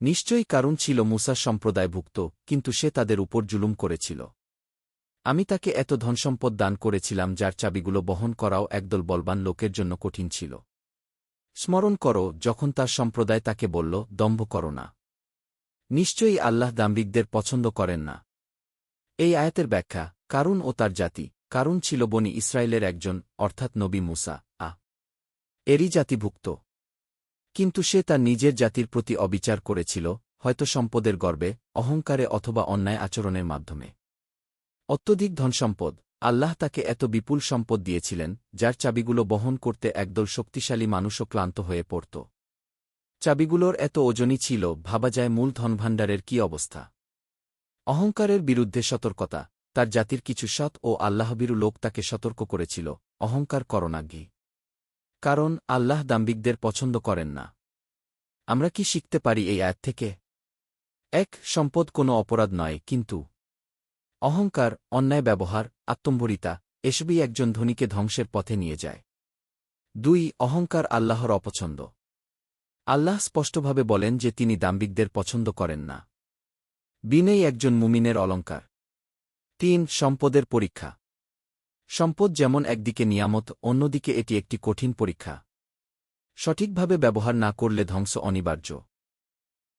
নিশ্চয়ই কারুন ছিল মূসার সম্প্রদায়ভুক্ত, কিন্তু সে তাদের উপর জুলুম করেছিল। আমি তাকে এত ধনসম্পদ দান করেছিলাম যার চাবিগুলো বহন করাও একদল বলবান লোকের জন্য কঠিন ছিল। স্মরণ করো যখন তার সম্প্রদায় তাকে বলল, দম্ভ করো না। নিশ্চয়ই আল্লাহ দাম্ভিকদের পছন্দ করেন না। এই আয়াতের ব্যাখ্যা, কারুন ও তার জাতি। কারুন ছিল বনি ইসরায়েলের একজন, অর্থাৎ নবী মূসা এরই জাতিভুক্ত। কিন্তু সে তার নিজের জাতির প্রতি অবিচার করেছিল, হয়তো সম্পদের গর্বে, অহংকারে অথবা অন্যায় আচরণের মাধ্যমে। অত্যধিক ধনসম্পদ। আল্লাহ তাকে এত বিপুল সম্পদ দিয়েছিলেন, যার চাবিগুলো বহন করতে একদল শক্তিশালী মানুষও ক্লান্ত হয়ে পড়ত। চাবিগুলোর এত ওজনই ছিল, ভাবা যায় মূল ধনভাণ্ডারের কী অবস্থা। অহংকারের বিরুদ্ধে সতর্কতা। তার জাতির কিছু সৎ ও আল্লাহভীরু লোক তাকে সতর্ক করেছিল, অহংকার করো না গি। কারণ আল্লাহ দাম্ভিকদের পছন্দ করেন না। আমরা কি শিখতে পারি এই আয়াত থেকে? ১. সম্পদ কোনো অপরাধ নয়, কিন্তু অহংকার, অন্যায় ব্যবহার, আত্মম্ভরিতা এসবই একজন ধনীকে ধ্বংসের পথে নিয়ে যায়। ২. অহংকার আল্লাহর অপছন্দ। আল্লাহ স্পষ্টভাবে বলেন যে তিনি দাম্ভিকদের পছন্দ করেন না। বিনয়ী একজন মুমিনের অলঙ্কার। ৩. সম্পদের পরীক্ষা। সম্পদ যেমন একদিকে নিয়ামত, অন্যদিকে এটি একটি কঠিন পরীক্ষা। সঠিকভাবে ব্যবহার না করলে ধ্বংস অনিবার্য।